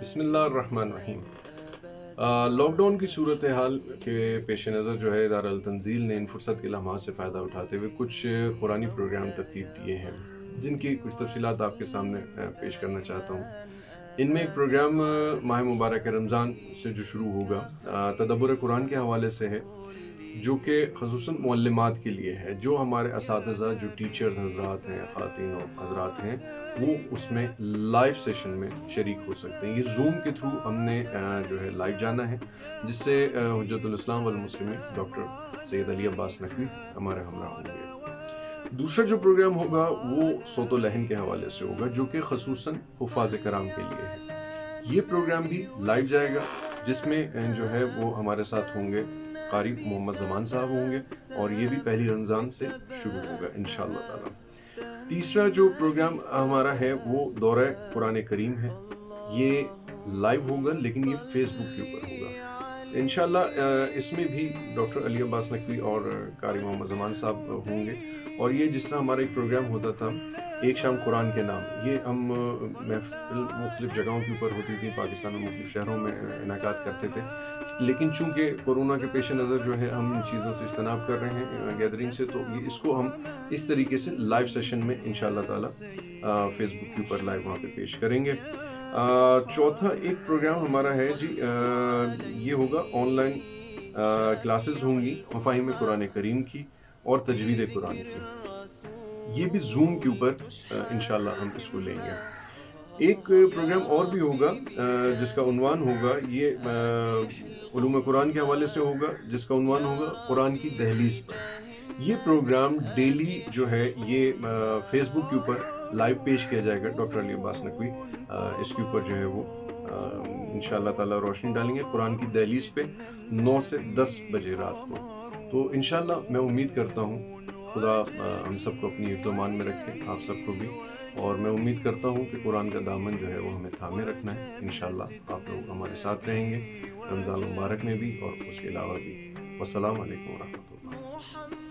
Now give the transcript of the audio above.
بسم اللہ الرحمن الرحیم۔ لاک ڈاؤن کی صورتحال کے پیش نظر جو ہے ادارہ التنزیل نے ان فرصت کے لمحات سے فائدہ اٹھاتے ہوئے کچھ قرآنی پروگرام ترتیب دیے ہیں، جن کی کچھ تفصیلات آپ کے سامنے پیش کرنا چاہتا ہوں۔ ان میں ایک پروگرام ماہ مبارک رمضان سے جو شروع ہوگا تدبر قرآن کے حوالے سے ہے، جو کہ خصوصاً معلمات کے لیے ہے۔ جو ہمارے اساتذہ، جو ٹیچرز حضرات ہیں، خواتین و حضرات ہیں، وہ اس میں لائیو سیشن میں شریک ہو سکتے ہیں۔ یہ زوم کے تھرو ہم نے جو ہے لائیو جانا ہے، جس سے حجت الاسلام والمسلمین ڈاکٹر سید علی عباس نقوی ہمارے ہمراہ ہوں گے۔ دوسرا جو پروگرام ہوگا وہ صوت و لحن کے حوالے سے ہوگا، جو کہ خصوصاً حفاظ کرام کے لیے ہے۔ یہ پروگرام بھی لائیو جائے گا، جس میں جو ہے وہ ہمارے ساتھ ہوں گے قاری محمد زمان صاحب ہوں گے، اور یہ بھی پہلی رمضان سے شروع ہوگا انشاءاللہ تعالی۔ تیسرا جو پروگرام ہمارا ہے وہ دورہ قرآن کریم ہے۔ یہ لائیو ہوگا، لیکن یہ فیس بک کے اوپر ہوگا انشاءاللہ۔ اس میں بھی ڈاکٹر علی عباس نقوی اور قاری محمد زمان صاحب ہوں گے، اور یہ جس طرح ہمارا ایک پروگرام ہوتا تھا ایک شام قرآن کے نام، یہ ہم محفل مختلف جگہوں کے اوپر ہوتی تھی، پاکستان میں مختلف شہروں میں انعقاد کرتے تھے، لیکن چونکہ کورونا کے پیش نظر جو ہے ہم ان چیزوں سے اجتناب کر رہے ہیں گیدرنگ سے، تو اس کو ہم اس طریقے سے لائیو سیشن میں انشاءاللہ تعالی فیس بک کے اوپر لائیو وہاں پہ پیش کریں گے۔ چوتھا ایک پروگرام ہمارا ہے جی، یہ ہوگا آن لائن کلاسز ہوں گی مفاہیم قرآن کریم کی اور تجوید قرآن کی۔ یہ بھی زوم کے اوپر انشاءاللہ ہم اس کو لیں گے۔ ایک پروگرام اور بھی ہوگا جس کا عنوان ہوگا، یہ علوم قرآن کے حوالے سے ہوگا، جس کا عنوان ہوگا قرآن کی دہلیز پر۔ یہ پروگرام ڈیلی جو ہے یہ فیس بک کے اوپر لائیو پیش کیا جائے گا۔ ڈاکٹر علی عباس نقوی اس کے اوپر جو ہے وہ انشاءاللہ تعالی روشنی ڈالیں گے قرآن کی دہلیز پہ 9 سے 10 بجے رات کو۔ تو انشاءاللہ میں امید کرتا ہوں خدا ہم سب کو اپنی حفظ و امان میں رکھے، آپ سب کو بھی، اور میں امید کرتا ہوں کہ قرآن کا دامن جو ہے وہ ہمیں تھامے رکھنا ہے۔ انشاءاللہ آپ لوگ ہمارے ساتھ رہیں گے رمضان المبارک میں بھی اور اس کے علاوہ بھی۔ والسلام علیکم ورحمۃ اللہ۔